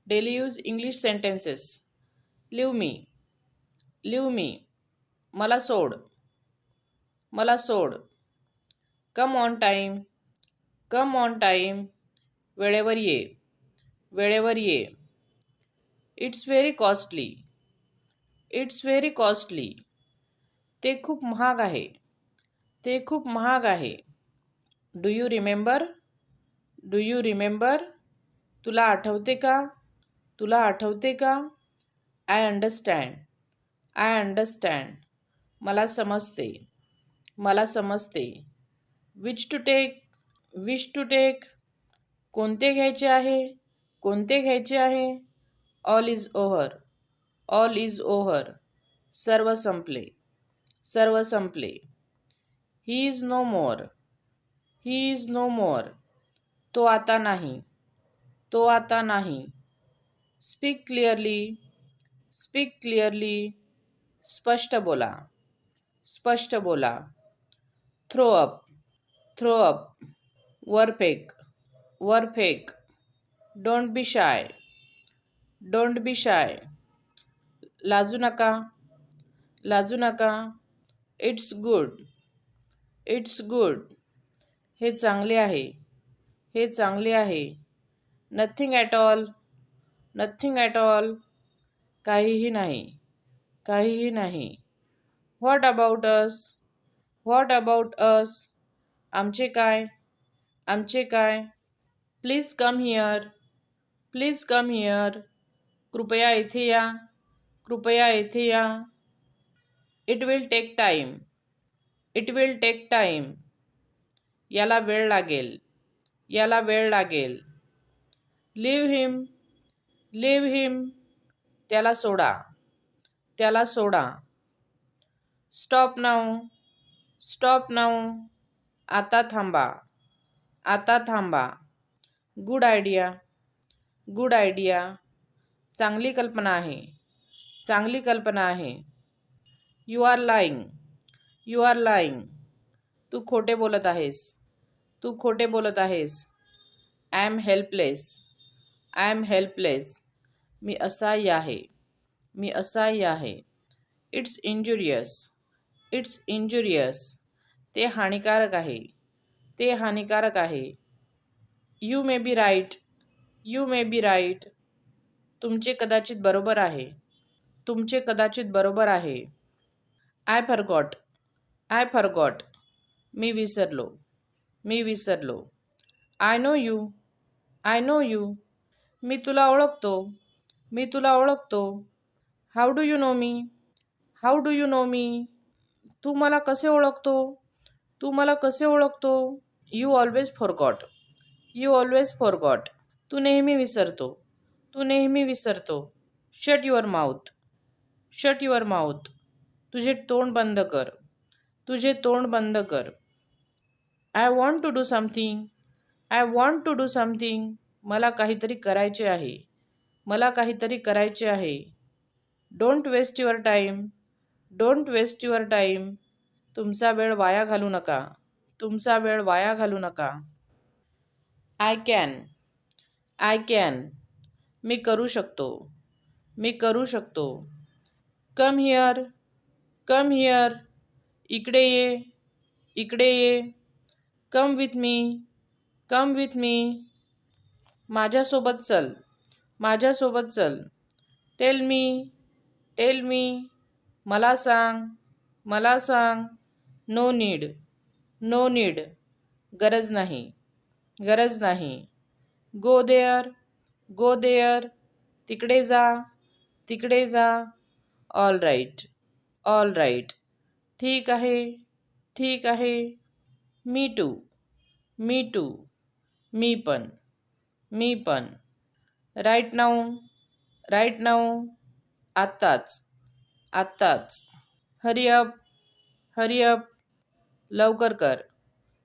Daily use English sentences. Leave me. Leave me. मला सोड. मला सोड. Come on time. Come on time. वेळेवर ये. वेळेवर ये. It's very costly. It's very costly. ते खूप महाग आहे. ते खूप महाग आहे. Do you remember? Do you remember? तुला आठवते का? तुला आठवते का? I understand. I understand. मला समजते. मला समजते. Which to take? Which to take? कोणते घ्यायचे आहे? कोणते घ्यायचे आहे? All is over. All is over. सर्व संपले. सर्व संपले. He is no more. He is no more. तो आता नाही. तो आता नाही. Speak clearly. Speak clearly. स्पष्ट बोला. स्पष्ट बोला. Throw up. Throw up. वर फेक. वर fake. Don't be shy. Don't be shy. लाजू नका. लाजू नका. It's good. It's good. हे चांगले आहे. हे चांगले आहे. Nothing at all. Nothing at all. काहीही नाही. काहीही नाही. What about us? What about us? आमचे काय? आमचे काय? Please come here. Please come here. कृपया इथे या. कृपया इथे या. It will take time. It will take time. याला वेळ लागेल. याला वेळ लागेल. Leave him. Leave him. त्याला सोडा. त्याला सोडा. Stop now. Stop now. आता थांबा. आता थांबा. Good idea. Good idea. चांगली कल्पना आहे. चांगली कल्पना आहे. You are lying. You are lying. तू खोटे बोलत आहेस. तू खोटे बोलत आहेस. I am helpless. I am helpless. मी असहाय्य आहे. मी असहाय्य आहे. It's injurious. It's injurious. ते हानिकारक आहे. ते हानिकारक आहे. You may be right. You may be right. तुमचे कदाचित बरोबर आहे. तुमचे कदाचित बरोबर आहे. I forgot. I forgot. मी विसरलो. मी विसरलो. I know you. I know you. मी तुला ओळखतो. मी तुला ओळखतो. How do you know me? How do you know me? तू मला कसे ओळखतो? तू मला कसे ओळखतो? You always forgot. You always forgot. तू नेहमी विसरतो. तू नेहमी विसरतो. Shut your mouth. Shut your mouth. तुझे तोंड बंद कर. तुझे तोंड बंद कर. I want to do something. I want to do something. मला काहीतरी करायचे आहे. मला काहीतरी करायचे आहे. Don't waste your time. Don't waste your time. तुमचा वेळ वाया घालू नका. तुमचा वेळ वाया घालू नका. I can. I can. मी करू शकतो. मी करू शकतो. Come here. Come here. इकडे ये. इकडे ये. Come with me. Come with me. माझ्यासोबत चल. माझ्यासोबत चल. Tell me. Tell me. मला सांग. मला सांग. No need. No need. गरज नाही. गरज नाही. Go there. Go there. तिकडे जा. तिकडे जा. All right. All right. ठीक आहे. ठीक आहे. Me too. Me too. मी पण. मी पण. Right now. Right now. आत्ताच. आत्ताच. Hurry up. Hurry up. लवकर कर.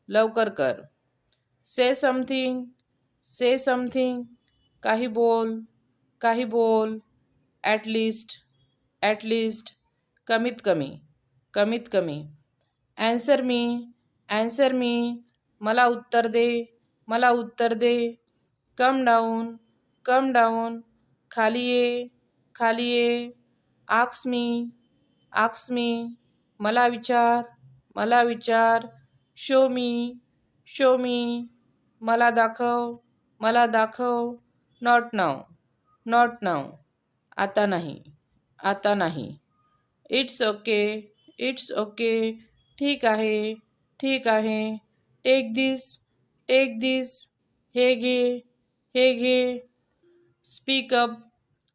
लवकर कर. Say something. Say something. काही बोल. काही बोल. At least. At least. कमीत कमी. कमीत कमी. Answer me. Answer me. मला उत्तर दे. मला उत्तर दे. Come down. Come down. खाली ये, खाली ये. Ask me, ask me. मला विचार, मला विचार. शो मी, शो मी. मला दाखव, मला दाखव. नॉट नाव, नॉट नाव. आता नाही, आता नाही. It's okay, it's okay. ठीक आहे, ठीक आहे. टेक दिस, टेक दिस. हे घे, हे घे. Speak up,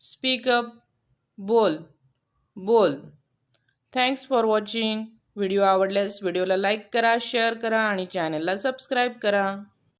speak up. बोल, बोल. Thanks for watching. व्हिडिओ आवडल्यास व्हिडिओला लाईक करा, शेअर करा आणि चॅनलला सबस्क्राईब करा.